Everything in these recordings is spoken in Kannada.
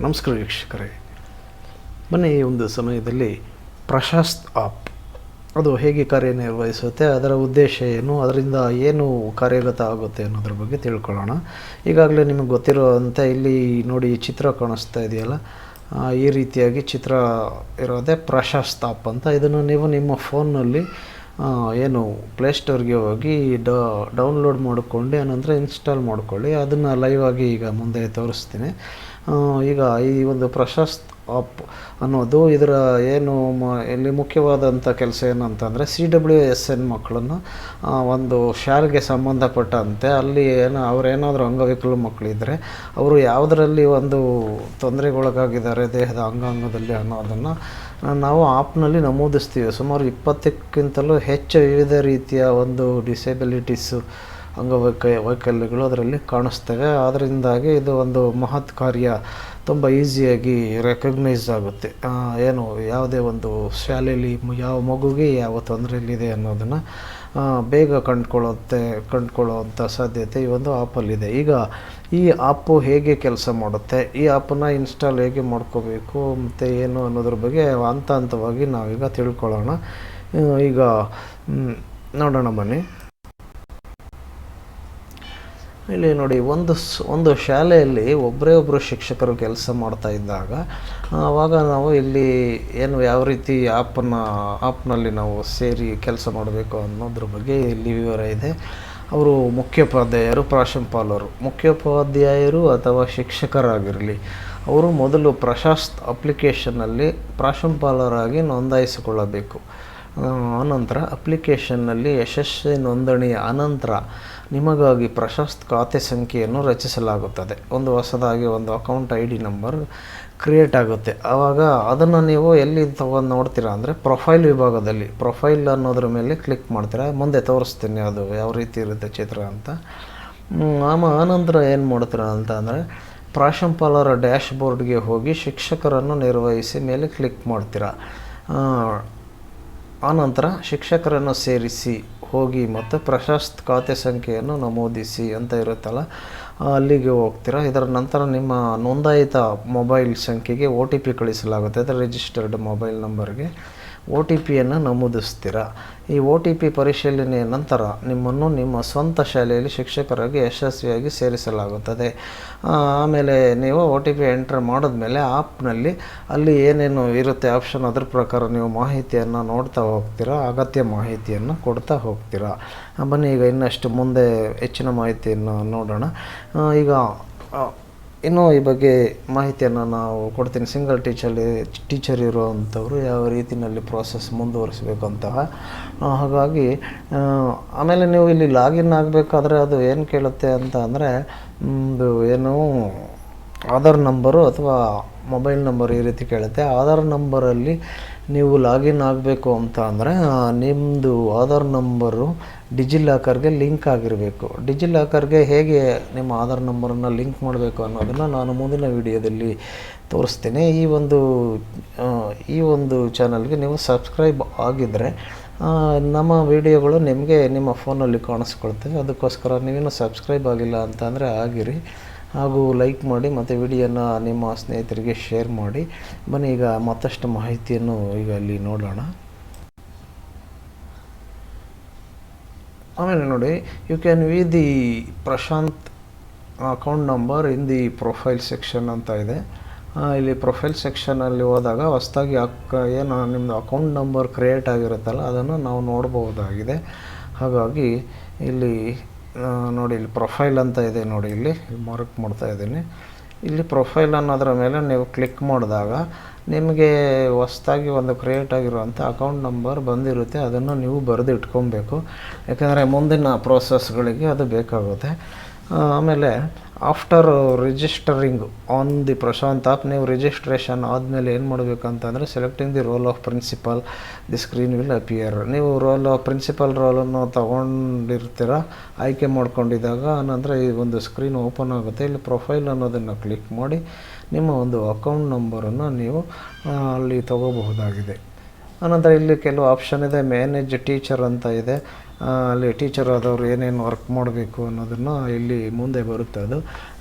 ನಮಸ್ಕಾರ ವೀಕ್ಷಕರೇ, ಬನ್ನಿ ಈ ಒಂದು ಸಮಯದಲ್ಲಿ ಪ್ರಶಸ್ತ್ ಆಪ್ ಅದು ಹೇಗೆ ಕಾರ್ಯನಿರ್ವಹಿಸುತ್ತೆ, ಅದರ ಉದ್ದೇಶ ಏನು, ಅದರಿಂದ ಏನು ಕಾರ್ಯಗತ ಆಗುತ್ತೆ ಅನ್ನೋದ್ರ ಬಗ್ಗೆ ತಿಳ್ಕೊಳ್ಳೋಣ. ಈಗಾಗಲೇ ನಿಮಗೆ ಗೊತ್ತಿರುವಂತೆ ಇಲ್ಲಿ ನೋಡಿ ಚಿತ್ರ ಕಾಣಿಸ್ತಾ ಇದೆಯಲ್ಲ, ಈ ರೀತಿಯಾಗಿ ಚಿತ್ರ ಇರೋದೇ ಪ್ರಶಸ್ತ್ ಆಪ್ ಅಂತ. ಇದನ್ನು ನೀವು ನಿಮ್ಮ ಫೋನ್ನಲ್ಲಿ ಏನು ಪ್ಲೇಸ್ಟೋರ್ಗೆ ಹೋಗಿ ಡೌನ್ಲೋಡ್ ಮಾಡಿಕೊಂಡು ಆನಂತರ ಇನ್ಸ್ಟಾಲ್ ಮಾಡ್ಕೊಳ್ಳಿ. ಅದನ್ನು ಲೈವ್ ಆಗಿ ಈಗ ಮುಂದೆ ತೋರಿಸ್ತೀನಿ. ಈಗ ಈ ಒಂದು ಪ್ರಶಸ್ತ್ ಆಪ್ ಅನ್ನೋದು ಇದರ ಏನು ಇಲ್ಲಿ ಮುಖ್ಯವಾದಂಥ ಕೆಲಸ ಏನಂತಂದರೆ CWSN ಮಕ್ಕಳನ್ನು ಒಂದು ಶಾಲೆಗೆ ಸಂಬಂಧಪಟ್ಟಂತೆ ಅಲ್ಲಿ ಅವರೇನಾದರೂ ಅಂಗವಿಕಲ ಮಕ್ಕಳಿದ್ದರೆ ಅವರು ಯಾವುದರಲ್ಲಿ ಒಂದು ತೊಂದರೆಗೊಳಗಾಗಿದ್ದಾರೆ ದೇಹದ ಅಂಗಾಂಗದಲ್ಲಿ ಅನ್ನೋದನ್ನು ನಾವು ಆ್ಯಪ್ನಲ್ಲಿ ನಮೂದಿಸ್ತೀವಿ. ಸುಮಾರು 20ಕ್ಕಿಂತಲೂ ಹೆಚ್ಚು ವಿವಿಧ ರೀತಿಯ ಒಂದು ಡಿಸೇಬಿಲಿಟೀಸು ವೈಕಲ್ಯಗಳು ಅದರಲ್ಲಿ ಕಾಣಿಸ್ತವೆ. ಅದರಿಂದಾಗಿ ಇದು ಒಂದು ಮಹತ್ ಕಾರ್ಯ ತುಂಬ ಈಸಿಯಾಗಿ ರೆಕಗ್ನೈಸ್ ಆಗುತ್ತೆ. ಏನು ಯಾವುದೇ ಒಂದು ಶಾಲೆಯಲ್ಲಿ ಯಾವ ಮಗುಗೆ ಯಾವ ತೊಂದರೆಯಲ್ಲಿದೆ ಅನ್ನೋದನ್ನು ಬೇಗ ಕಂಡುಕೊಳ್ಳುವಂಥ ಸಾಧ್ಯತೆ ಈ ಒಂದು ಆ್ಯಪಲ್ಲಿದೆ. ಈಗ ಈ ಆ್ಯಪು ಹೇಗೆ ಕೆಲಸ ಮಾಡುತ್ತೆ, ಈ ಆ್ಯಪನ್ನು ಇನ್ಸ್ಟಾಲ್ ಹೇಗೆ ಮಾಡ್ಕೋಬೇಕು ಮತ್ತು ಏನು ಅನ್ನೋದ್ರ ಬಗ್ಗೆ ಹಂತವಾಗಿ ನಾವೀಗ ತಿಳ್ಕೊಳ್ಳೋಣ. ಈಗ ನೋಡೋಣ ಬನ್ನಿ. ಇಲ್ಲಿ ನೋಡಿ, ಒಂದು ಶಾಲೆಯಲ್ಲಿ ಒಬ್ಬರು ಶಿಕ್ಷಕರು ಕೆಲಸ ಮಾಡ್ತಾ ಇದ್ದಾಗ ಆವಾಗ ನಾವು ಇಲ್ಲಿ ಏನು ಯಾವ ರೀತಿ ಆ್ಯಪ್ನಲ್ಲಿ ನಾವು ಸೇರಿ ಕೆಲಸ ಮಾಡಬೇಕು ಅನ್ನೋದ್ರ ಬಗ್ಗೆ ಇಲ್ಲಿ ವಿವರ ಇದೆ. ಅವರು ಮುಖ್ಯೋಪಾಧ್ಯಾಯರು, ಪ್ರಾಂಶುಪಾಲರು, ಮುಖ್ಯೋಪಾಧ್ಯಾಯರು ಅಥವಾ ಶಿಕ್ಷಕರಾಗಿರಲಿ, ಅವರು ಮೊದಲು ಪ್ರಶಸ್ತ್ ಅಪ್ಲಿಕೇಶನ್ನಲ್ಲಿ ಪ್ರಾಂಶುಪಾಲರಾಗಿ ನೋಂದಾಯಿಸಿಕೊಳ್ಳಬೇಕು. ಆನಂತರ ಅಪ್ಲಿಕೇಶನ್ನಲ್ಲಿ ಯಶಸ್ವಿ ನೋಂದಣಿಯ ಅನಂತರ ನಿಮಗಾಗಿ ಪ್ರಶಸ್ತ್ ಖಾತೆ ಸಂಖ್ಯೆಯನ್ನು ರಚಿಸಲಾಗುತ್ತದೆ. ಹೊಸದಾಗಿ ಒಂದು ಅಕೌಂಟ್ ID ನಂಬರ್ ಕ್ರಿಯೇಟ್ ಆಗುತ್ತೆ. ಆವಾಗ ಅದನ್ನು ನೀವು ಎಲ್ಲಿ ತಗೊಂಡು ನೋಡ್ತೀರಾ ಅಂದರೆ ಪ್ರೊಫೈಲ್ ವಿಭಾಗದಲ್ಲಿ ಪ್ರೊಫೈಲ್ ಅನ್ನೋದ್ರ ಮೇಲೆ ಕ್ಲಿಕ್ ಮಾಡ್ತೀರಾ. ಮುಂದೆ ತೋರಿಸ್ತೀನಿ ಅದು ಯಾವ ರೀತಿ ಇರುತ್ತೆ ಚಿತ್ರ ಅಂತ. ಆನಂತರ ಏನು ಮಾಡ್ತೀರಾ ಅಂತ ಅಂದರೆ ಪ್ರಾಂಶುಪಾಲರ ಡ್ಯಾಶ್ಬೋರ್ಡ್ಗೆ ಹೋಗಿ ಶಿಕ್ಷಕರನ್ನು ನಿರ್ವಹಿಸಿ ಮೇಲೆ ಕ್ಲಿಕ್ ಮಾಡ್ತೀರಾ. ಆನಂತರ ಶಿಕ್ಷಕರನ್ನು ಸೇರಿಸಿ ಹೋಗಿ ಮತ್ತು ಪ್ರಶಸ್ತ್ ಖಾತೆ ಸಂಖ್ಯೆಯನ್ನು ನಮೂದಿಸಿ ಅಂತ ಇರುತ್ತಲ್ಲ, ಅಲ್ಲಿಗೆ ಹೋಗ್ತೀರಾ. ಇದರ ನಂತರ ನಿಮ್ಮ ನೋಂದಾಯಿತ ಮೊಬೈಲ್ ಸಂಖ್ಯೆಗೆ OTP ಕಳಿಸಲಾಗುತ್ತೆ. ಅದರ ರಿಜಿಸ್ಟರ್ಡ್ ಮೊಬೈಲ್ ನಂಬರ್ಗೆ OTPಯನ್ನು ನಮೂದಿಸ್ತೀರಾ. ಈ OTP ಪರಿಶೀಲನೆಯ ನಂತರ ನಿಮ್ಮನ್ನು ನಿಮ್ಮ ಸ್ವಂತ ಶಾಲೆಯಲ್ಲಿ ಶಿಕ್ಷಕರಾಗಿ ಯಶಸ್ವಿಯಾಗಿ ಸೇರಿಸಲಾಗುತ್ತದೆ. ಆಮೇಲೆ ನೀವು OTP ಎಂಟರ್ ಮಾಡಿದ್ಮೇಲೆ ಆ್ಯಪ್ನಲ್ಲಿ ಅಲ್ಲಿ ಏನೇನು ಇರುತ್ತೆ ಆಪ್ಷನ್, ಅದ್ರ ಪ್ರಕಾರ ನೀವು ಮಾಹಿತಿಯನ್ನು ನೋಡ್ತಾ ಹೋಗ್ತೀರಾ, ಅಗತ್ಯ ಮಾಹಿತಿಯನ್ನು ಕೊಡ್ತಾ ಹೋಗ್ತೀರಾ. ಬನ್ನಿ ಈಗ ಇನ್ನಷ್ಟು ಮುಂದೆ ಹೆಚ್ಚಿನ ಮಾಹಿತಿಯನ್ನು ನೋಡೋಣ. ಈಗ ಇನ್ನೂ ಈ ಬಗ್ಗೆ ಮಾಹಿತಿಯನ್ನು ನಾವು ಕೊಡ್ತೀನಿ. ಸಿಂಗಲ್ ಟೀಚರ್ ಇರುವಂಥವ್ರು ಯಾವ ರೀತಿಯಲ್ಲಿ ಪ್ರೋಸೆಸ್ ಮುಂದುವರಿಸಬೇಕು ಅಂತ. ಹಾಗಾಗಿ ಆಮೇಲೆ ನೀವು ಇಲ್ಲಿ ಲಾಗಿನ್ ಆಗಬೇಕಾದ್ರೆ ಅದು ಏನು ಕೇಳುತ್ತೆ ಅಂತ ಅಂದರೆ ಏನು ಆಧಾರ್ ನಂಬರು ಅಥವಾ ಮೊಬೈಲ್ ನಂಬರ್ ಈ ರೀತಿ ಕೇಳುತ್ತೆ. ಆಧಾರ್ ನಂಬರಲ್ಲಿ ನೀವು ಲಾಗಿನ್ ಆಗಬೇಕು ಅಂತ ಅಂದರೆ ನಿಮ್ಮದು ಆಧಾರ್ ನಂಬರು ಡಿಜಿಲಾಕರ್ಗೆ ಲಿಂಕ್ ಆಗಿರಬೇಕು. ಡಿಜಿಲಾಕರ್ಗೆ ಹೇಗೆ ನಿಮ್ಮ ಆಧಾರ್ ನಂಬರನ್ನು ಲಿಂಕ್ ಮಾಡಬೇಕು ಅನ್ನೋದನ್ನು ನಾನು ಮುಂದಿನ ವಿಡಿಯೋದಲ್ಲಿ ತೋರಿಸ್ತೀನಿ. ಈ ಒಂದು ಚಾನಲ್ಗೆ ನೀವು ಸಬ್ಸ್ಕ್ರೈಬ್ ಆಗಿದ್ದರೆ ನಮ್ಮ ವಿಡಿಯೋಗಳು ನಿಮಗೆ ನಿಮ್ಮ ಫೋನಲ್ಲಿ ಕಾಣಿಸ್ಕೊಳ್ತವೆ. ಅದಕ್ಕೋಸ್ಕರ ನೀವೇನು ಸಬ್ಸ್ಕ್ರೈಬ್ ಆಗಿಲ್ಲ ಅಂತಂದರೆ ಆಗಿರಿ, ಹಾಗೂ ಲೈಕ್ ಮಾಡಿ ಮತ್ತು ವಿಡಿಯೋನ ನಿಮ್ಮ ಸ್ನೇಹಿತರಿಗೆ ಶೇರ್ ಮಾಡಿ. ಬನ್ನಿ ಈಗ ಮತ್ತಷ್ಟು ಮಾಹಿತಿಯನ್ನು ಈಗ ಇಲ್ಲಿ ನೋಡೋಣ. ಆಮೇಲೆ ನೋಡಿ, you can view the Prashant account number in the profile section ಅಂತ ಇದೆ. ಇಲ್ಲಿ ಪ್ರೊಫೈಲ್ ಸೆಕ್ಷನಲ್ಲಿ ಹೋದಾಗ ಹೊಸದಾಗಿ ಏನು ನಿಮ್ಮದು ಅಕೌಂಟ್ ನಂಬರ್ ಕ್ರಿಯೇಟ್ ಆಗಿರುತ್ತಲ್ಲ ಅದನ್ನು ನಾವು ನೋಡ್ಬೋದಾಗಿದೆ. ಹಾಗಾಗಿ ಇಲ್ಲಿ ನೋಡಿ, ಇಲ್ಲಿ ಪ್ರೊಫೈಲ್ ಅಂತ ಇದೆ ನೋಡಿ, ಇಲ್ಲಿ ಮಾರ್ಕ್ ಮಾಡ್ತಾ ಇದ್ದೀನಿ. ಇಲ್ಲಿ ಪ್ರೊಫೈಲ್ ಅನ್ನೋದ್ರ ಮೇಲೆ ನೀವು ಕ್ಲಿಕ್ ಮಾಡಿದಾಗ ನಿಮಗೆ ಹೊಸದಾಗಿ ಒಂದು ಕ್ರಿಯೇಟ್ ಆಗಿರುವಂಥ ಅಕೌಂಟ್ ನಂಬರ್ ಬಂದಿರುತ್ತೆ. ಅದನ್ನು ನೀವು ಬರೆದು ಇಟ್ಕೊಬೇಕು, ಯಾಕಂದರೆ ಮುಂದಿನ ಪ್ರೋಸೆಸ್ಗಳಿಗೆ ಅದು ಬೇಕಾಗುತ್ತೆ. ಆಮೇಲೆ after registering on the Prashant app, ನೀವು ರಿಜಿಸ್ಟ್ರೇಷನ್ ಆದಮೇಲೆ ಏನು ಮಾಡಬೇಕಂತಂದರೆ selecting the role of principal, the screen will appear. ನೀವು ಪ್ರಿನ್ಸಿಪಲ್ ರೋಲನ್ನು ತಗೊಂಡಿರ್ತೀರ, ಆಯ್ಕೆ ಮಾಡ್ಕೊಂಡಿದ್ದಾಗ ನಂತರ ಈ ಒಂದು ಸ್ಕ್ರೀನ್ ಓಪನ್ ಆಗುತ್ತೆ. ಇಲ್ಲಿ ಪ್ರೊಫೈಲ್ ಅನ್ನೋದನ್ನು ಕ್ಲಿಕ್ ಮಾಡಿ ನಿಮ್ಮ ಒಂದು ಅಕೌಂಟ್ ನಂಬರನ್ನು ನೀವು ಅಲ್ಲಿ ತಗೋಬಹುದಾಗಿದೆ. ಆನಂತರ ಇಲ್ಲಿ ಕೆಲವು ಆಪ್ಷನ್ ಇದೆ. ಮ್ಯಾನೇಜ್ ಟೀಚರ್ ಅಂತ ಇದೆ. ಅಲ್ಲಿ ಟೀಚರ್ ಆದವರು ಏನೇನು ವರ್ಕ್ ಮಾಡಬೇಕು ಅನ್ನೋದನ್ನು ಇಲ್ಲಿ ಮುಂದೆ ಬರುತ್ತೆ. ಅದು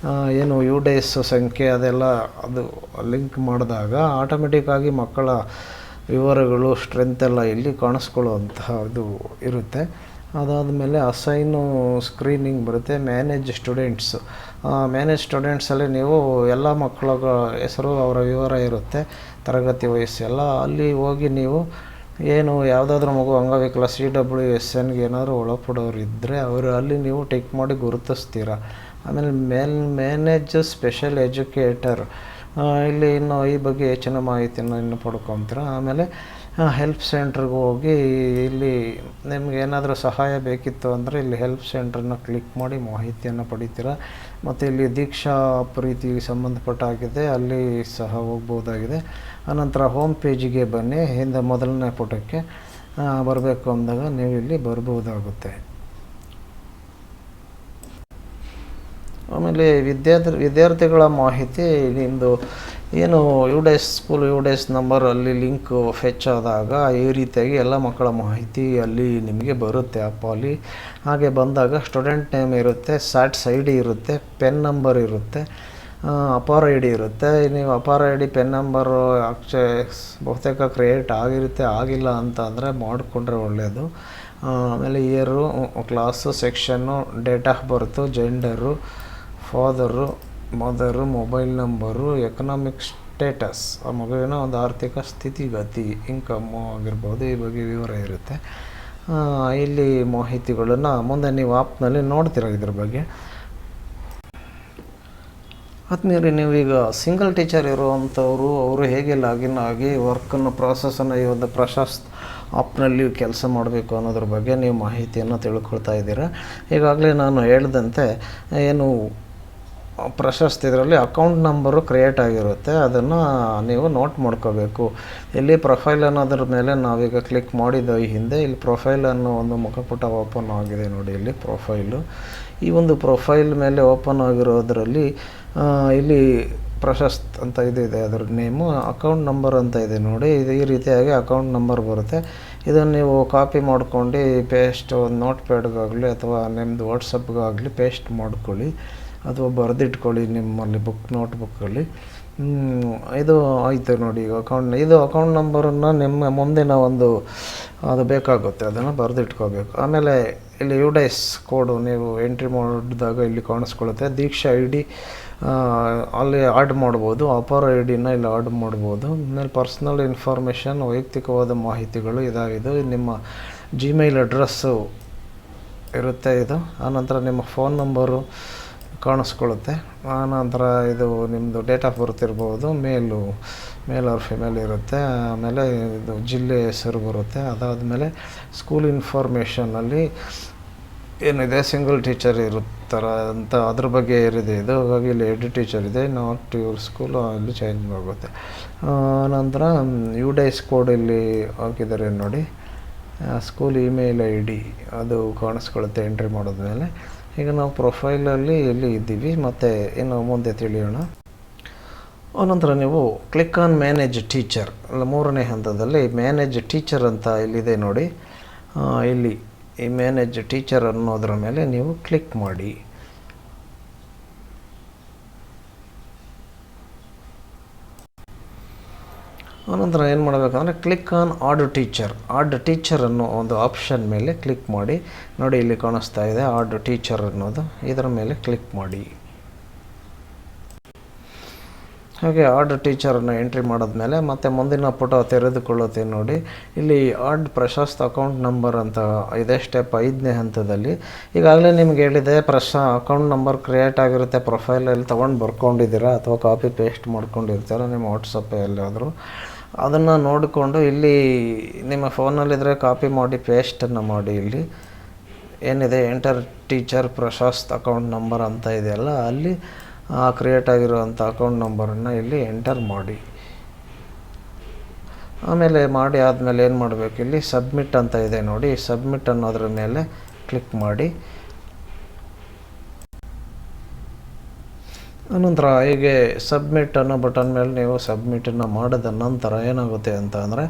ಏನು UDAS ಸಂಖ್ಯೆ ಅದೆಲ್ಲ ಅದು ಲಿಂಕ್ ಮಾಡಿದಾಗ ಆಟೋಮೆಟಿಕ್ಕಾಗಿ ಮಕ್ಕಳ ವಿವರಗಳು ಸ್ಟ್ರೆಂತ್ ಎಲ್ಲ ಇಲ್ಲಿ ಕಾಣಿಸ್ಕೊಳ್ಳುವಂತಹ ಇದು ಇರುತ್ತೆ. ಅದಾದಮೇಲೆ ಅಸೈನು ಸ್ಕ್ರೀನಿಂಗ್ ಬರುತ್ತೆ. ಮ್ಯಾನೇಜ್ ಸ್ಟೂಡೆಂಟ್ಸಲ್ಲಿ ನೀವು ಎಲ್ಲ ಮಕ್ಕಳ ಹೆಸರು ಅವರ ವಿವರ ಇರುತ್ತೆ, ತರಗತಿ ವಯಸ್ಸೆಲ್ಲ. ಅಲ್ಲಿ ಹೋಗಿ ನೀವು ಏನು ಯಾವುದಾದ್ರೂ ಮಗು ಅಂಗವಿಕಲ CWSNಗೆ ಏನಾದರೂ ಒಳಪಡೋರು ಇದ್ದರೆ ಅವರು ಅಲ್ಲಿ ನೀವು ಟಿಕ್ ಮಾಡಿ ಗುರುತಿಸ್ತೀರ. ಆಮೇಲೆ ಮ್ಯಾನೇಜ್ ಸ್ಪೆಷಲ್ ಎಜುಕೇಟರ್, ಇಲ್ಲಿ ಇನ್ನು ಈ ಬಗ್ಗೆ ಹೆಚ್ಚಿನ ಮಾಹಿತಿಯನ್ನು ಇನ್ನು ಪಡ್ಕೊತೀರ. ಆಮೇಲೆ ಹೆಲ್ಪ್ ಸೆಂಟ್ರಿಗೆ ಹೋಗಿ ಇಲ್ಲಿ ನಿಮ್ಗೆ ಏನಾದರೂ ಸಹಾಯ ಬೇಕಿತ್ತು ಅಂದರೆ ಇಲ್ಲಿ ಹೆಲ್ಪ್ ಸೆಂಟ್ರನ್ನ ಕ್ಲಿಕ್ ಮಾಡಿ ಮಾಹಿತಿಯನ್ನು ಪಡಿತೀರ. ಮತ್ತು ಇಲ್ಲಿ ದೀಕ್ಷಾ ಪ್ರೀತಿಗೆ ಸಂಬಂಧಪಟ್ಟಾಗಿದೆ, ಅಲ್ಲಿ ಸಹ ಹೋಗ್ಬೋದಾಗಿದೆ. ಆನಂತರ ಹೋಮ್ ಪೇಜಿಗೆ ಬನ್ನಿ. ಹಿಂದೆ ಮೊದಲನೇ ಪುಟಕ್ಕೆ ಬರಬೇಕು ಅಂದಾಗ ನೀವು ಇಲ್ಲಿ ಬರ್ಬೋದಾಗುತ್ತೆ. ಆಮೇಲೆ ವಿದ್ಯಾರ್ಥಿಗಳ ಮಾಹಿತಿ ನಿಮ್ಮದು ಏನು UDAS ನಂಬರ್ ಅಲ್ಲಿ ಲಿಂಕ್ ಫೆಚ್ ಆದಾಗ ಈ ರೀತಿಯಾಗಿ ಎಲ್ಲ ಮಕ್ಕಳ ಮಾಹಿತಿ ಅಲ್ಲಿ ನಿಮಗೆ ಬರುತ್ತೆ ಆ್ಯಪಲ್ಲಿ. ಹಾಗೆ ಬಂದಾಗ ಸ್ಟೂಡೆಂಟ್ ನೇಮ್ ಇರುತ್ತೆ, SATS ID ಇರುತ್ತೆ, ಪೆನ್ ನಂಬರ್ ಇರುತ್ತೆ, ಅಪಾರ್ ID ಇರುತ್ತೆ. ನೀವು ಅಪಾರ್ ID ಪೆನ್ ನಂಬರು ಬಹುತೇಕ ಕ್ರಿಯೇಟ್ ಆಗಿರುತ್ತೆ, ಆಗಿಲ್ಲ ಅಂತ ಅಂದರೆ ಮಾಡಿಕೊಂಡ್ರೆ ಒಳ್ಳೆಯದು. ಆಮೇಲೆ year, class, section, date of birth, gender, father, mother, mobile number, economic status, ಆ ಮಗುವಿನ ಒಂದು ಆರ್ಥಿಕ ಸ್ಥಿತಿಗತಿ, ಇನ್ಕಮ್ಮು ಆಗಿರ್ಬೋದು, ಈ ಬಗ್ಗೆ ವಿವರ ಇರುತ್ತೆ. ಇಲ್ಲಿ ಮಾಹಿತಿಗಳನ್ನು ಮುಂದೆ ನೀವು ಆ್ಯಪ್ನಲ್ಲಿ ನೋಡ್ತೀರ ಇದ್ರ ಬಗ್ಗೆ. ಆದ್ಮೇಲೆ ನೀವೀಗ ಸಿಂಗಲ್ ಟೀಚರ್ ಇರುವಂಥವ್ರು ಅವರು ಹೇಗೆ ಲಾಗಿನ್ ಆಗಿ ವರ್ಕನ್ನು ಪ್ರಾಸೆಸನ್ನು ಈ ಒಂದು ಪ್ರಶಸ್ತ್ ಆ್ಯಪ್ನಲ್ಲಿ ಕೆಲಸ ಮಾಡಬೇಕು ಅನ್ನೋದ್ರ ಬಗ್ಗೆ ನೀವು ಮಾಹಿತಿಯನ್ನು ತಿಳ್ಕೊಳ್ತಾ ಇದ್ದೀರಾ. ಈಗಾಗಲೇ ನಾನು ಹೇಳಿದಂತೆ ಏನು ಪ್ರಶಸ್ತಿ ಇದರಲ್ಲಿ ಅಕೌಂಟ್ ನಂಬರು ಕ್ರಿಯೇಟ್ ಆಗಿರುತ್ತೆ, ಅದನ್ನು ನೀವು ನೋಟ್ ಮಾಡ್ಕೋಬೇಕು. ಇಲ್ಲಿ ಪ್ರೊಫೈಲ್ ಅನ್ನೋದ್ರ ಮೇಲೆ ನಾವೀಗ ಕ್ಲಿಕ್ ಮಾಡಿದ ಈ ಹಿಂದೆ ಇಲ್ಲಿ ಪ್ರೊಫೈಲ್ ಅನ್ನೋ ಒಂದು ಮುಖಪುಟ ಓಪನ್ ಆಗಿದೆ ನೋಡಿ. ಇಲ್ಲಿ ಪ್ರೊಫೈಲು, ಈ ಒಂದು ಪ್ರೊಫೈಲ್ ಮೇಲೆ ಓಪನ್ ಆಗಿರೋದರಲ್ಲಿ ಇಲ್ಲಿ ಪ್ರಶಸ್ತ್ ಅಂತ ಇದೆ, ಅದರ ನೇಮು. ಅಕೌಂಟ್ ನಂಬರ್ ಅಂತ ಇದೆ ನೋಡಿ. ಇದು ಈ ರೀತಿಯಾಗಿ ಅಕೌಂಟ್ ನಂಬರ್ ಬರುತ್ತೆ. ಇದನ್ನು ನೀವು ಕಾಪಿ ಮಾಡ್ಕೊಂಡು ಪೇಸ್ಟ್ ಒಂದು ನೋಟ್ ಪ್ಯಾಡ್ಗಾಗಲಿ ಅಥವಾ ನಿಮ್ಮದು ವಾಟ್ಸಪ್ಗಾಗಲಿ ಪೇಸ್ಟ್ ಮಾಡ್ಕೊಳ್ಳಿ ಅಥವಾ ಬರೆದಿಟ್ಕೊಳ್ಳಿ ನಿಮ್ಮಲ್ಲಿ ನೋಟ್ಬುಕ್ಕಲ್ಲಿ. ಇದು ಆಯಿತು ನೋಡಿ. ಈಗ ಅಕೌಂಟ್ ನಂಬರನ್ನು ನಿಮ್ಮ ಮುಂದಿನ ಒಂದು ಅದು ಬೇಕಾಗುತ್ತೆ, ಅದನ್ನು ಬರೆದಿಟ್ಕೋಬೇಕು. ಆಮೇಲೆ ಇಲ್ಲಿ UDAS ಕೋಡು ನೀವು ಎಂಟ್ರಿ ಮಾಡಿದಾಗ ಇಲ್ಲಿ ಕಾಣಿಸ್ಕೊಳ್ಳುತ್ತೆ. ದೀಕ್ಷಾ ID ಅಲ್ಲಿ ಆಡ್ ಮಾಡ್ಬೋದು, ಅಪಾರ IDನ ಇಲ್ಲಿ ಆಡ್ ಮಾಡ್ಬೋದು. ಆಮೇಲೆ ಪರ್ಸ್ನಲ್ ಇನ್ಫಾರ್ಮೇಷನ್, ವೈಯಕ್ತಿಕವಾದ ಮಾಹಿತಿಗಳು ಇದಾಗಿದ್ದು. ನಿಮ್ಮ ಜಿಮೇಲ್ ಅಡ್ರೆಸ್ಸು ಇರುತ್ತೆ ಇದು. ಆನಂತರ ನಿಮ್ಮ ಫೋನ್ ನಂಬರು ಕಾಣಿಸ್ಕೊಳ್ಳುತ್ತೆ. ಆನಂತರ ಇದು ನಿಮ್ಮದು ಡೇಟ್ ಆಫ್ ಬರ್ತ್ ಇರ್ಬೋದು, ಮೇಲ್ ಆರ್ ಫಿಮೇಲ್ ಇರುತ್ತೆ. ಆಮೇಲೆ ಇದು ಜಿಲ್ಲೆ ಹೆಸರು ಬರುತ್ತೆ. ಅದಾದಮೇಲೆ ಸ್ಕೂಲ್ ಇನ್ಫಾರ್ಮೇಷನಲ್ಲಿ ಏನಿದೆ ಸಿಂಗಲ್ ಟೀಚರ್ ಇರುತ್ತಾರೆ ಅಂತ ಅದ್ರ ಬಗ್ಗೆ ಏರಿದೆ ಇದು. ಹಾಗಾಗಿ ಇಲ್ಲಿ ಹೆಡ್ ಟೀಚರ್ ಇದೆ, ನಾಟ್ ಯುವರ್ ಸ್ಕೂಲ್, ಅಲ್ಲಿ ಚೇಂಜ್ ಆಗುತ್ತೆ. ನಂತರ UDAS ಕೋಡ್ ಇಲ್ಲಿ ಹಾಕಿದ್ದಾರೆ ನೋಡಿ. ಸ್ಕೂಲ್ ಇಮೇಲ್ ID ಅದು ಕಾಣಿಸ್ಕೊಳ್ಳುತ್ತೆ ಎಂಟ್ರಿ ಮಾಡಿದ್ಮೇಲೆ. ಈಗ ನಾವು ಪ್ರೊಫೈಲಲ್ಲಿ ಇಲ್ಲಿ ಇದ್ದೀವಿ, ಮತ್ತು ಇನ್ನು ಮುಂದೆ ತಿಳಿಯೋಣ. ಆನಂತರ ನೀವು ಕ್ಲಿಕ್ ಆನ್ ಮ್ಯಾನೇಜ್ ಟೀಚರ್, ಮೂರನೇ ಹಂತದಲ್ಲಿ ಮ್ಯಾನೇಜ್ ಟೀಚರ್ ಅಂತ ಇಲ್ಲಿದೆ ನೋಡಿ. ಇಲ್ಲಿ ಈ ಮ್ಯಾನೇಜ್ ಟೀಚರ್ ಅನ್ನೋದ್ರ ಮೇಲೆ ನೀವು ಕ್ಲಿಕ್ ಮಾಡಿ. ಆನಂತರ ಏನು ಮಾಡಬೇಕಂದ್ರೆ ಕ್ಲಿಕ್ ಆನ್ ಆಡ್ ಟೀಚರ್ ಅನ್ನೋ ಒಂದು ಆಪ್ಷನ್ ಮೇಲೆ ಕ್ಲಿಕ್ ಮಾಡಿ. ನೋಡಿ ಇಲ್ಲಿ ಕಾಣಿಸ್ತಾ ಇದೆ ಆಡ್ ಟೀಚರ್ ಅನ್ನೋದು, ಇದರ ಮೇಲೆ ಕ್ಲಿಕ್ ಮಾಡಿ. ಹಾಗೆ ಆಡ್ ಟೀಚರನ್ನು ಎಂಟ್ರಿ ಮಾಡಿದ್ಮೇಲೆ ಮತ್ತೆ ಮುಂದಿನ ಪುಟ ತೆರೆದುಕೊಳ್ಳುತ್ತೆ ನೋಡಿ. ಇಲ್ಲಿ ಆಡ್ ಪ್ರಶಸ್ತ್ ಅಕೌಂಟ್ ನಂಬರ್ ಅಂತ ಇದೆ, ಸ್ಟೆಪ್ 5ನೇ ಹಂತದಲ್ಲಿ. ಈಗಾಗಲೇ ನಿಮ್ಗೆ ಹೇಳಿದೆ ಅಕೌಂಟ್ ನಂಬರ್ ಕ್ರಿಯೇಟ್ ಆಗಿರುತ್ತೆ, ಪ್ರೊಫೈಲಲ್ಲಿ ತೊಗೊಂಡು ಬರ್ಕೊಂಡಿದ್ದೀರಾ ಅಥವಾ ಕಾಪಿ ಪೇಸ್ಟ್ ಮಾಡ್ಕೊಂಡಿರ್ತೀರ ನಿಮ್ಮ ವಾಟ್ಸಪ್ ಎಲ್ಲಾದರೂ. ಅದನ್ನು ನೋಡಿಕೊಂಡು ಇಲ್ಲಿ ನಿಮ್ಮ ಫೋನಲ್ಲಿದ್ದರೆ ಕಾಪಿ ಮಾಡಿ ಪೇಸ್ಟನ್ನು ಮಾಡಿ. ಇಲ್ಲಿ ಏನಿದೆ ಎಂಟರ್ ಟೀಚರ್ ಪ್ರಶಸ್ತ್ ಅಕೌಂಟ್ ನಂಬರ್ ಅಂತ ಇದೆಯಲ್ಲ, ಅಲ್ಲಿ ಕ್ರಿಯೇಟ್ ಆಗಿರುವಂಥ ಅಕೌಂಟ್ ನಂಬರನ್ನು ಇಲ್ಲಿ ಎಂಟರ್ ಮಾಡಿ. ಆಮೇಲೆ ಮಾಡಿ ಆದಮೇಲೆ ಏನು ಮಾಡಬೇಕು, ಇಲ್ಲಿ ಸಬ್ಮಿಟ್ ಅಂತ ಇದೆ ನೋಡಿ. ಸಬ್ಮಿಟ್ ಅನ್ನೋದ್ರ ಮೇಲೆ ಕ್ಲಿಕ್ ಮಾಡಿ. ಅನಂತರ ಹೀಗೆ ಸಬ್ಮಿಟ್ ಅನ್ನೋ ಬಟನ್ ಮೇಲೆ ನೀವು ಸಬ್ಮಿಟನ್ನು ಮಾಡಿದ ನಂತರ ಏನಾಗುತ್ತೆ ಅಂತ ಅಂದರೆ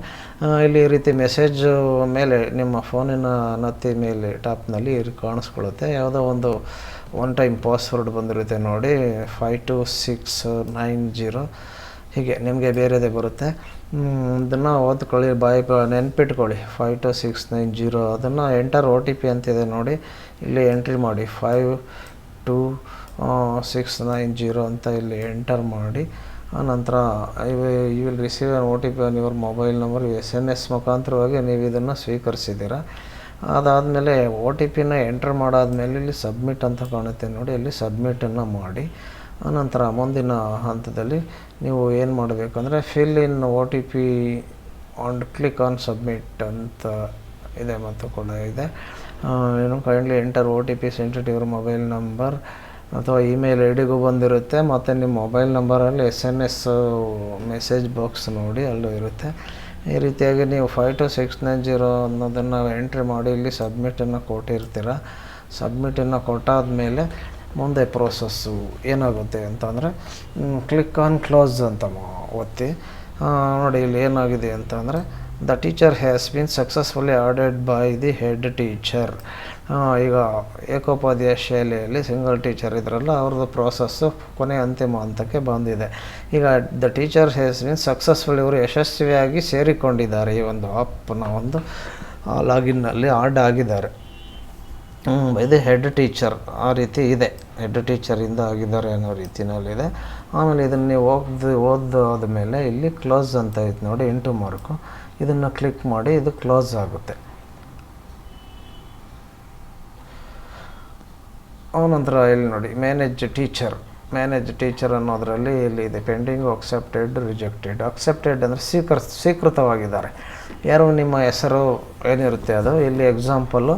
ಇಲ್ಲಿ ಈ ರೀತಿ ಮೆಸೇಜ್ ಮೇಲೆ ನಿಮ್ಮ ಫೋನಿನ ನತ್ತಿ ಮೇಲೆ ಟಾಪ್ನಲ್ಲಿ ಕಾಣಿಸ್ಕೊಳ್ಳುತ್ತೆ. ಯಾವುದೋ ಒಂದು ಒನ್ ಟೈಮ್ ಪಾಸ್ವರ್ಡ್ ಬಂದಿರುತ್ತೆ ನೋಡಿ, 52690 ಹೀಗೆ ನಿಮಗೆ ಬೇರೆದೇ ಬರುತ್ತೆ. ಅದನ್ನು ಓದ್ಕೊಳ್ಳಿ, ನೆನ್ಪಿಟ್ಕೊಳ್ಳಿ 52690. ಅದನ್ನು ಎಂಟರ್ OTP ಅಂತಿದೆ ನೋಡಿ, ಇಲ್ಲಿ ಎಂಟ್ರಿ ಮಾಡಿ 52690 ಅಂತ ಇಲ್ಲಿ ಎಂಟರ್ ಮಾಡಿ. ಆನಂತರ you will receive OTP on your mobile number. SMS ಮುಖಾಂತರವಾಗಿ ನೀವು ಇದನ್ನು ಸ್ವೀಕರಿಸಿದ್ದೀರ. ಅದಾದಮೇಲೆ OTPನ ಎಂಟ್ರ್ ಮಾಡಾದಮೇಲೆ ಇಲ್ಲಿ ಸಬ್ಮಿಟ್ ಅಂತ ಕಾಣುತ್ತೆ ನೋಡಿ, ಇಲ್ಲಿ ಸಬ್ಮಿಟನ್ನು ಮಾಡಿ. ಆನಂತರ ಮುಂದಿನ ಹಂತದಲ್ಲಿ ನೀವು ಏನು ಮಾಡಬೇಕಂದ್ರೆ fill in OTP and click on submit ಅಂತ ಇದೆ ಮತ್ತು ಕೂಡ ಇದೆ. ಏನು kindly enter OTP sent to your mobile number ಅಥವಾ ಇಮೇಲ್ ಐಡಿಗೂ ಬಂದಿರುತ್ತೆ, ಮತ್ತು ನಿಮ್ಮ ಮೊಬೈಲ್ ನಂಬರಲ್ಲಿ SMS ಮೆಸೇಜ್ ಬಾಕ್ಸ್ ನೋಡಿ ಅಲ್ಲೂ ಇರುತ್ತೆ. ಈ ರೀತಿಯಾಗಿ ನೀವು 52690 ಅನ್ನೋದನ್ನು ಎಂಟ್ರಿ ಮಾಡಿ ಇಲ್ಲಿ ಸಬ್ಮಿಟನ್ನು ಕೊಟ್ಟಿರ್ತೀರ. ಸಬ್ಮಿಟನ್ನು ಕೊಟ್ಟಾದಮೇಲೆ ಮುಂದೆ ಪ್ರೋಸೆಸ್ಸು ಏನಾಗುತ್ತೆ ಅಂತಂದರೆ ಕ್ಲಿಕ್ ಆನ್ ಕ್ಲೋಸ್ ಅಂತ ಒತ್ತಿ. ನೋಡಿ ಇಲ್ಲಿ ಏನಾಗಿದೆ ಅಂತಂದರೆ the teacher has been successfully added by the head teacher. ಈಗ ಏಕೋಪಾಧ್ಯಾಯ ಶಾಲೆಯಲ್ಲಿ ಸಿಂಗಲ್ ಟೀಚರ್ ಇದ್ರಲ್ಲ, ಅವ್ರದ್ದು ಪ್ರೋಸೆಸ್ಸು ಕೊನೆ ಅಂತಿಮ ಹಂತಕ್ಕೆ ಬಂದಿದೆ. ಈಗ the teacher has been successful, ಇವರು ಯಶಸ್ವಿಯಾಗಿ ಸೇರಿಕೊಂಡಿದ್ದಾರೆ, ಈ ಒಂದು ಆ್ಯಪ್ನ ಒಂದು ಲಾಗಿನ್ನಲ್ಲಿ ಆಡ್ ಆಗಿದ್ದಾರೆ. ಇದು ಹೆಡ್ ಟೀಚರ್ ಆ ರೀತಿ ಇದೆ, ಹೆಡ್ ಟೀಚರಿಂದ ಆಗಿದ್ದಾರೆ ಅನ್ನೋ ರೀತಿಯಲ್ಲಿದೆ. ಆಮೇಲೆ ಇದನ್ನು ನೀವು ಓದಾದ್ಮೇಲೆ ಇಲ್ಲಿ ಕ್ಲೋಸ್ ಅಂತ ಐತೆ ನೋಡಿ, ಇಂಟು ಮಾರ್ಕು, ಇದನ್ನು ಕ್ಲಿಕ್ ಮಾಡಿ ಇದು ಕ್ಲೋಸ್ ಆಗುತ್ತೆ. ಆನಂತರ ಇಲ್ಲಿ ನೋಡಿ ಮ್ಯಾನೇಜ್ ಟೀಚರ್ ಅನ್ನೋದರಲ್ಲಿ ಇಲ್ಲಿ ಇದೆ ಪೆಂಡಿಂಗು, ಅಕ್ಸೆಪ್ಟೆಡ್, ರಿಜೆಕ್ಟೆಡ್. ಅಕ್ಸೆಪ್ಟೆಡ್ ಅಂದರೆ ಸ್ವೀಕೃತವಾಗಿದ್ದಾರೆ. ಯಾರು ನಿಮ್ಮ ಹೆಸರು ಏನಿರುತ್ತೆ ಅದು, ಇಲ್ಲಿ ಎಕ್ಸಾಂಪಲ್ಲು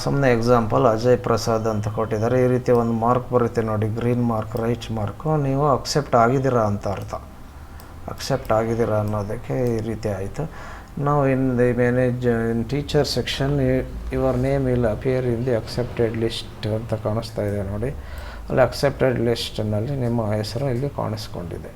ಸುಮ್ಮನೆ ಎಕ್ಸಾಂಪಲ್ ಅಜಯ್ ಪ್ರಸಾದ್ ಅಂತ ಕೊಟ್ಟಿದ್ದಾರೆ. ಈ ರೀತಿ ಒಂದು ಮಾರ್ಕ್ ಬರುತ್ತೆ ನೋಡಿ, ಗ್ರೀನ್ ಮಾರ್ಕ್, ರೈಟ್ ಮಾರ್ಕು, ನೀವು ಅಕ್ಸೆಪ್ಟ್ ಆಗಿದ್ದೀರಾ ಅಂತ ಅರ್ಥ. ಅಕ್ಸೆಪ್ಟ್ ಆಗಿದ್ದೀರಾ ಅನ್ನೋದಕ್ಕೆ ಈ ರೀತಿ ಆಯಿತು. ನಾವು in the manage in teacher section your name will appear in the accepted list ಅಂತ ಕಾಣಿಸ್ತಾ ಇದೆ ನೋಡಿ, ಅಲ್ಲಿ ಅಕ್ಸೆಪ್ಟೆಡ್ ಲಿಸ್ಟ್ನಲ್ಲಿ ನಿಮ್ಮ ಹೆಸರು ಇಲ್ಲಿ ಕಾಣಿಸ್ಕೊಂಡಿದೆ.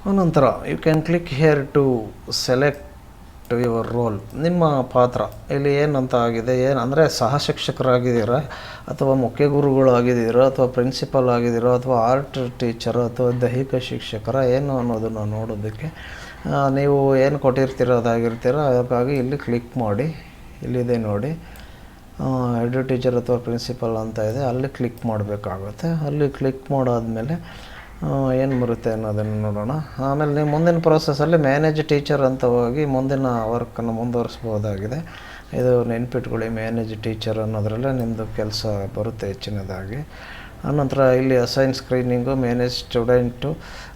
ಅನಂತರ you can click here to select your role. ನಿಮ್ಮ ಪಾತ್ರ ಇಲ್ಲಿ ಏನಂತ ಆಗಿದೆ, ಅಂದರೆ ಸಹ ಶಿಕ್ಷಕರಾಗಿದ್ದೀರಾ ಅಥವಾ ಮುಖ್ಯ ಗುರುಗಳಾಗಿದ್ದೀರಾ ಅಥವಾ ಪ್ರಿನ್ಸಿಪಲ್ ಆಗಿದ್ದೀರಾ ಅಥವಾ ಆರ್ಟ್ ಟೀಚರ್ ಅಥವಾ ದೈಹಿಕ ಶಿಕ್ಷಕರ ಏನು ಅನ್ನೋದನ್ನು ನೋಡೋದಕ್ಕೆ ನೀವು ಏನು ಕೊಟ್ಟಿರ್ತೀರೋದಾಗಿರ್ತೀರ. ಹಾಗಾಗಿ ಇಲ್ಲಿ ಕ್ಲಿಕ್ ಮಾಡಿ, ಇಲ್ಲಿದೆ ನೋಡಿ ಹೆಡ್ ಟೀಚರ್ ಅಥವಾ ಪ್ರಿನ್ಸಿಪಲ್ ಅಂತ ಇದೆ, ಅಲ್ಲಿ ಕ್ಲಿಕ್ ಮಾಡಬೇಕಾಗುತ್ತೆ. ಅಲ್ಲಿ ಕ್ಲಿಕ್ ಮಾಡಾದಮೇಲೆ ಏನು ಬರುತ್ತೆ ಅನ್ನೋದನ್ನು ನೋಡೋಣ. ಆಮೇಲೆ ನೀವು ಮುಂದಿನ ಪ್ರೋಸೆಸ್ಸಲ್ಲಿ ಮ್ಯಾನೇಜ್ ಟೀಚರ್ ಅಂತ ಹೋಗಿ ಮುಂದಿನ ವರ್ಕನ್ನು ಮುಂದುವರಿಸ್ಬೋದಾಗಿದೆ. ಇದು ನೆನ್ಪಿಟ್ಕೊಳ್ಳಿ, ಮ್ಯಾನೇಜ್ ಟೀಚರ್ ಅನ್ನೋದ್ರಲ್ಲೇ ನಿಮ್ಮದು ಕೆಲಸ ಬರುತ್ತೆ ಹೆಚ್ಚಿನದಾಗಿ. ಆನಂತರ ಇಲ್ಲಿ ಅಸೈನ್ ಸ್ಕ್ರೀನಿಂಗು, ಮ್ಯಾನೇಜ್ ಸ್ಟೂಡೆಂಟು,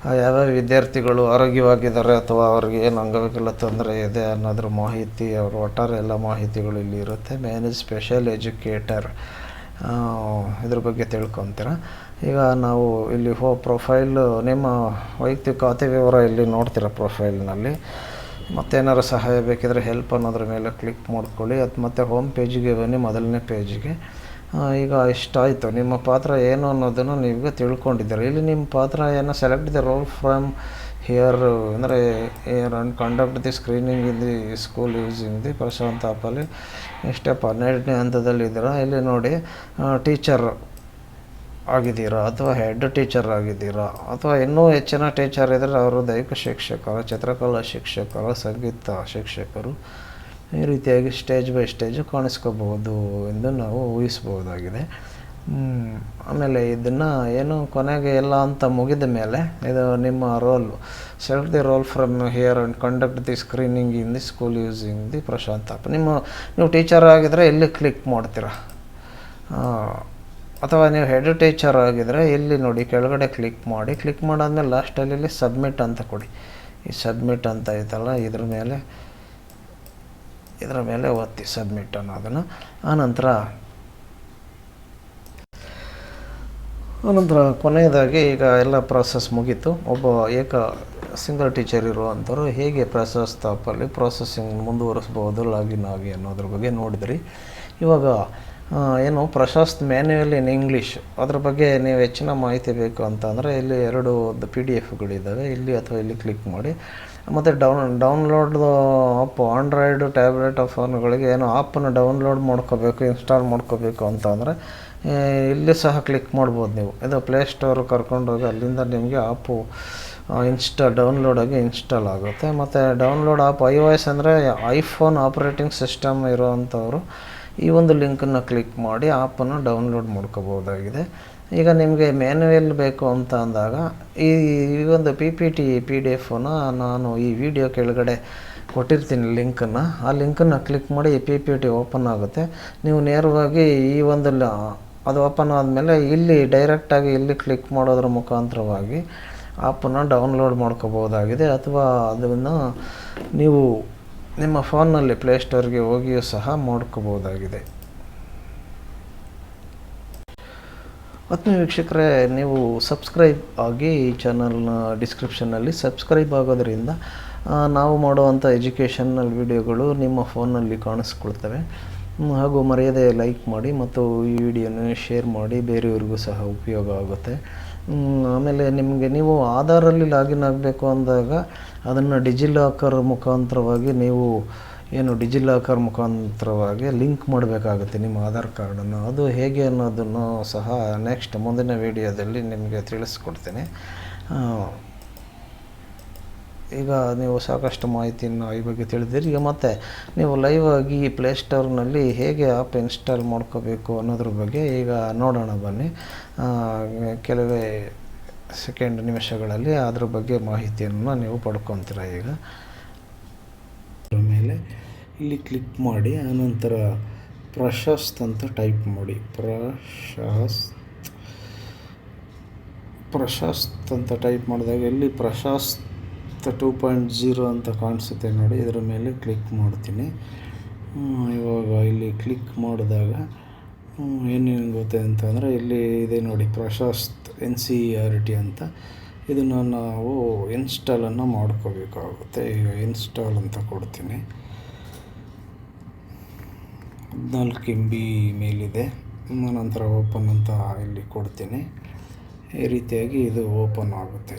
ಯಾವ್ಯಾವ ವಿದ್ಯಾರ್ಥಿಗಳು ಆರೋಗ್ಯವಾಗಿದ್ದಾರೆ ಅಥವಾ ಅವ್ರಿಗೆ ಏನು ಅಂಗವಿಕಲ ತೊಂದರೆ ಇದೆ ಅನ್ನೋದ್ರ ಮಾಹಿತಿ, ಅವ್ರ ಒಟ್ಟಾರೆ ಎಲ್ಲ ಮಾಹಿತಿಗಳು ಇಲ್ಲಿ ಇರುತ್ತೆ. ಮ್ಯಾನೇಜ್ ಸ್ಪೆಷಲ್ ಎಜುಕೇಟರ್, ಇದ್ರ ಬಗ್ಗೆ ತಿಳ್ಕೊತೀರ. ಈಗ ನಾವು ಇಲ್ಲಿ ಪ್ರೊಫೈಲು, ನಿಮ್ಮ ವೈಯಕ್ತಿಕ ಖಾತೆ ವಿವರ ಇಲ್ಲಿ ನೋಡ್ತೀರ ಪ್ರೊಫೈಲ್ನಲ್ಲಿ. ಮತ್ತೇನಾರು ಸಹಾಯ ಬೇಕಿದ್ರೆ ಹೆಲ್ಪ್ ಅನ್ನೋದ್ರ ಮೇಲೆ ಕ್ಲಿಕ್ ಮಾಡ್ಕೊಳ್ಳಿ. ಅದು ಮತ್ತು ಹೋಮ್ ಪೇಜಿಗೆ ಬನ್ನಿ, ಮೊದಲನೇ ಪೇಜಿಗೆ. ಈಗ ಇಷ್ಟಾಯಿತು, ನಿಮ್ಮ ಪಾತ್ರ ಏನು ಅನ್ನೋದನ್ನು ನೀವು ತಿಳ್ಕೊಂಡಿದ್ದೀರಿ. ಇಲ್ಲಿ ನಿಮ್ಮ ಪಾತ್ರ ಏನು, select the role from here ಅಂದರೆ and conduct the screening in the school using the Prashant ಆ್ಯಪಲ್ಲಿ ಸ್ಟೆಪ್ 12ನೇ ಹಂತದಲ್ಲಿದ್ದೀರಾ. ಇಲ್ಲಿ ನೋಡಿ ಟೀಚರ್ ಆಗಿದ್ದೀರಾ ಅಥವಾ ಹೆಡ್ ಟೀಚರ್ ಆಗಿದ್ದೀರಾ ಅಥವಾ ಇನ್ನೂ ಹೆಚ್ಚಿನ ಟೀಚರ್ ಇದ್ದರೆ ಅವರು ದೈಹಿಕ ಶಿಕ್ಷಕರು, ಚಿತ್ರಕಲಾ ಶಿಕ್ಷಕರು, ಸಂಗೀತ ಶಿಕ್ಷಕರು, ಈ ರೀತಿಯಾಗಿ ಸ್ಟೇಜ್ ಬೈ ಸ್ಟೇಜು ಕಾಣಿಸ್ಕೋಬಹುದು ಎಂದು ನಾವು ಊಹಿಸ್ಬೋದಾಗಿದೆ. ಆಮೇಲೆ ಇದನ್ನು ಏನು ಕೊನೆಗೆ ಎಲ್ಲ ಅಂತ ಮುಗಿದ ಮೇಲೆ ಇದು ನಿಮ್ಮ role, select the role from here and conduct the screening in the school using the Prashant app. ನೀವು ಟೀಚರ್ ಆಗಿದ್ದರೆ ಇಲ್ಲಿ ಕ್ಲಿಕ್ ಮಾಡ್ತೀರಾ, ಅಥವಾ ನೀವು ಹೆಡ್ ಟೀಚರ್ ಆಗಿದ್ದರೆ ಇಲ್ಲಿ ನೋಡಿ ಕೆಳಗಡೆ ಕ್ಲಿಕ್ ಮಾಡಿ. ಕ್ಲಿಕ್ ಮಾಡಾದ್ಮೇಲೆ ಲಾಸ್ಟಲ್ಲಿ ಇಲ್ಲಿ ಸಬ್ಮಿಟ್ ಅಂತ ಕೊಡಿ. ಈ ಸಬ್ಮಿಟ್ ಅಂತ ಐತಲ್ಲ, ಇದರ ಮೇಲೆ ಒತ್ತಿ ಸಬ್ಮಿಟ್ ಅನ್ನೋದನ್ನು. ಆನಂತರ ಕೊನೆಯದಾಗಿ ಈಗ ಎಲ್ಲ ಪ್ರಾಸೆಸ್ ಮುಗೀತು. ಒಬ್ಬ ಸಿಂಗಲ್ ಟೀಚರ್ ಇರುವಂಥವ್ರು ಹೇಗೆ ಪ್ರಶಸ್ತ್ ಆ್ಯಪಲ್ಲಿ ಪ್ರೊಸೆಸಿಂಗ್ ಮುಂದುವರಿಸ್ಬೋದು ಲಾಗಿನ್ ಆಗಿ ಅನ್ನೋದ್ರ ಬಗ್ಗೆ ನೋಡಿದ್ರಿ. ಇವಾಗ ಏನು ಪ್ರಶಸ್ತ್ ಮ್ಯಾನ್ಯುಯಲ್ ಇನ್ ಇಂಗ್ಲೀಷ್ ಅದ್ರ ಬಗ್ಗೆ ನೀವು ಹೆಚ್ಚಿನ ಮಾಹಿತಿ ಬೇಕು ಅಂತಂದರೆ ಇಲ್ಲಿ 2 PDF-ಗಳಿದ್ದಾವೆ, ಇಲ್ಲಿ ಅಥವಾ ಇಲ್ಲಿ ಕ್ಲಿಕ್ ಮಾಡಿ. ಮತ್ತು ಡೌನ್ಲೋಡ್ ಆಪ್ ಆಂಡ್ರಾಯ್ಡು ಟ್ಯಾಬ್ಲೆಟ್ ಫೋನ್ಗಳಿಗೆ ಏನೋ ಆಪನ್ನು ಡೌನ್ಲೋಡ್ ಮಾಡ್ಕೋಬೇಕು, ಇನ್ಸ್ಟಾಲ್ ಮಾಡ್ಕೋಬೇಕು ಅಂತಂದರೆ ಇಲ್ಲಿ ಸಹ ಕ್ಲಿಕ್ ಮಾಡ್ಬೋದು ನೀವು. ಇದು ಪ್ಲೇಸ್ಟೋರ್ ಕರ್ಕೊಂಡೋಗಿ ಅಲ್ಲಿಂದ ನಿಮಗೆ ಆಪು ಡೌನ್ಲೋಡ್ ಆಗಿ ಇನ್ಸ್ಟಾಲ್ ಆಗುತ್ತೆ. ಮತ್ತು ಡೌನ್ಲೋಡ್ ಆಪ್ iOS ಅಂದರೆ ಐಫೋನ್ ಆಪ್ರೇಟಿಂಗ್ ಸಿಸ್ಟಮ್ ಇರೋವಂಥವ್ರು ಈ ಒಂದು ಲಿಂಕನ್ನು ಕ್ಲಿಕ್ ಮಾಡಿ ಆಪನ್ನು ಡೌನ್ಲೋಡ್ ಮಾಡ್ಕೋಬೋದಾಗಿದೆ. ಈಗ ನಿಮಗೆ ಮ್ಯಾನ್ಯುಯಲ್ ಬೇಕು ಅಂತ ಅಂದಾಗ ಈ ಒಂದು PDF-ನ ನಾನು ಈ ವಿಡಿಯೋ ಕೆಳಗಡೆ ಕೊಟ್ಟಿರ್ತೀನಿ ಲಿಂಕನ್ನು. ಆ ಲಿಂಕನ್ನು ಕ್ಲಿಕ್ ಮಾಡಿ ಈ PPT ಓಪನ್ ಆಗುತ್ತೆ. ನೀವು ನೇರವಾಗಿ ಈ ಒಂದು ಅದು ಓಪನ್ ಆದಮೇಲೆ ಇಲ್ಲಿ ಡೈರೆಕ್ಟಾಗಿ ಇಲ್ಲಿ ಕ್ಲಿಕ್ ಮಾಡೋದ್ರ ಮುಖಾಂತರವಾಗಿ ಆಪನ್ನು ಡೌನ್ಲೋಡ್ ಮಾಡ್ಕೋಬೋದಾಗಿದೆ. ಅಥವಾ ಅದನ್ನು ನೀವು ನಿಮ್ಮ ಫೋನ್ನಲ್ಲಿ ಪ್ಲೇಸ್ಟೋರ್ಗೆ ಹೋಗಿಯೂ ಸಹ ಮಾಡ್ಕೋಬೋದಾಗಿದೆ. ಆತ್ಮೀಯ ವೀಕ್ಷಕರೇ, ನೀವು ಸಬ್ಸ್ಕ್ರೈಬ್ ಆಗಿ ಈ ಚಾನಲ್ನ ಡಿಸ್ಕ್ರಿಪ್ಷನ್ನಲ್ಲಿ ಸಬ್ಸ್ಕ್ರೈಬ್ ಆಗೋದ್ರಿಂದ ನಾವು ಮಾಡುವಂಥ ಎಜುಕೇಷನಲ್ ವಿಡಿಯೋಗಳು ನಿಮ್ಮ ಫೋನ್ನಲ್ಲಿ ಕಾಣಿಸ್ಕೊಳ್ತವೆ. ಹಾಗೂ ಮರೆಯದೆ ಲೈಕ್ ಮಾಡಿ ಮತ್ತು ಈ ವಿಡಿಯೋನ ಶೇರ್ ಮಾಡಿ, ಬೇರೆಯವ್ರಿಗೂ ಸಹ ಉಪಯೋಗ ಆಗುತ್ತೆ. ಆಮೇಲೆ ನೀವು ಆಧಾರಲ್ಲಿ ಲಾಗಿನ್ ಆಗಬೇಕು ಅಂದಾಗ ಅದನ್ನು ಡಿಜಿಲಾಕರ್ ಮುಖಾಂತರವಾಗಿ ಲಿಂಕ್ ಮಾಡಬೇಕಾಗುತ್ತೆ ನಿಮ್ಮ ಆಧಾರ್ ಕಾರ್ಡನ್ನು. ಅದು ಹೇಗೆ ಅನ್ನೋದನ್ನು ಸಹ ನೆಕ್ಸ್ಟ್ ಮುಂದಿನ ವಿಡಿಯೋದಲ್ಲಿ ನಿಮಗೆ ತಿಳಿಸ್ಕೊಡ್ತೀನಿ. ಈಗ ನೀವು ಸಾಕಷ್ಟು ಮಾಹಿತಿಯನ್ನು ಈ ಬಗ್ಗೆ ತಿಳಿದಿರಿ. ಈಗ ಮತ್ತೆ ನೀವು ಲೈವ್ ಆಗಿ ಪ್ಲೇಸ್ಟೋರ್ನಲ್ಲಿ ಹೇಗೆ ಆ್ಯಪ್ ಇನ್ಸ್ಟಾಲ್ ಮಾಡ್ಕೋಬೇಕು ಅನ್ನೋದ್ರ ಬಗ್ಗೆ ಈಗ ನೋಡೋಣ ಬನ್ನಿ. ಕೆಲವೇ ನಿಮಿಷಗಳಲ್ಲಿ ಅದ್ರ ಬಗ್ಗೆ ಮಾಹಿತಿಯನ್ನು ನೀವು ಪಡ್ಕೊತೀರ. ಈಗ ಮೇಲೆ ಇಲ್ಲಿ ಕ್ಲಿಕ್ ಮಾಡಿ, ಆನಂತರ ಪ್ರಶಸ್ತ್ ಅಂತ ಟೈಪ್ ಮಾಡಿ. ಪ್ರಶಸ್ತ್ ಅಂತ ಟೈಪ್ ಮಾಡಿದಾಗ ಇಲ್ಲಿ ಪ್ರಶಸ್ತ್ 2.0 ಅಂತ ಕಾಣಿಸುತ್ತೆ ನೋಡಿ, ಇದರ ಮೇಲೆ ಕ್ಲಿಕ್ ಮಾಡ್ತೀನಿ. ಇವಾಗ ಇಲ್ಲಿ ಕ್ಲಿಕ್ ಮಾಡಿದಾಗ ಏನೇನು ಗೊತ್ತೆ ಅಂತಂದರೆ ಇಲ್ಲಿ ಇದೆ ನೋಡಿ, ಪ್ರಶಸ್ತ್ NCERT ಅಂತ. ಇದನ್ನು ನಾವು ಇನ್ಸ್ಟಾಲನ್ನು ಮಾಡ್ಕೋಬೇಕಾಗುತ್ತೆ. ಈಗ ಇನ್ಸ್ಟಾಲ್ ಅಂತ ಕೊಡ್ತೀನಿ. 14 MB ಮೇಲಿದೆ. ನಂತರ ಓಪನ್ ಅಂತ ಇಲ್ಲಿ ಕೊಡ್ತೀನಿ. ಈ ರೀತಿಯಾಗಿ ಇದು ಓಪನ್ ಆಗುತ್ತೆ.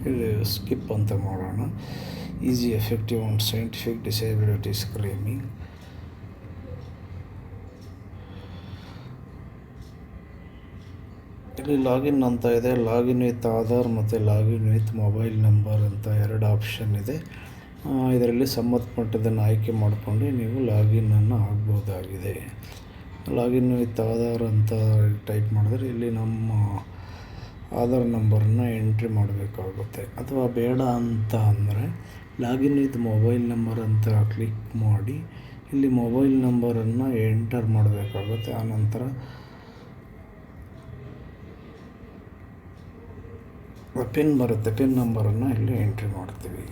ಇಲ್ಲಿ ಸ್ಕಿಪ್ ಅಂತ ಮಾಡೋಣ. Easy, effective and scientific disability screaming. ಇಲ್ಲಿ ಲಾಗಿನ್ ಅಂತ ಇದೆ. ಲಾಗಿನ್ ವಿತ್ ಆಧಾರ್ ಮತ್ತು ಲಾಗಿನ್ ವಿತ್ ಮೊಬೈಲ್ ನಂಬರ್ ಅಂತ 2 ಆಪ್ಷನ್ ಇದೆ. ಇದರಲ್ಲಿ ಸಂಬಂಧಪಟ್ಟದನ್ನು ಆಯ್ಕೆ ಮಾಡಿಕೊಂಡು ನೀವು ಲಾಗಿನ್ನನ್ನು ಆಗ್ಬೋದಾಗಿದೆ. ಲಾಗಿನ್ ವಿತ್ ಆಧಾರ್ ಅಂತ ಟೈಪ್ ಮಾಡಿದ್ರೆ ಇಲ್ಲಿ ನಮ್ಮ ಆಧಾರ್ ನಂಬರನ್ನು ಎಂಟ್ರಿ ಮಾಡಬೇಕಾಗುತ್ತೆ. ಅಥವಾ ಬೇಡ ಅಂತ ಅಂದರೆ ಲಾಗಿನ್ ವಿತ್ ಮೊಬೈಲ್ ನಂಬರ್ ಅಂತ ಕ್ಲಿಕ್ ಮಾಡಿ ಇಲ್ಲಿ ಮೊಬೈಲ್ ನಂಬರನ್ನು ಎಂಟರ್ ಮಾಡಬೇಕಾಗುತ್ತೆ. ಆನಂತರ ಪಿನ್ ಬರುತ್ತೆ, ಪಿನ್ ನಂಬರನ್ನು ಇಲ್ಲಿ ಎಂಟ್ರಿ ಮಾಡ್ತೀವಿ.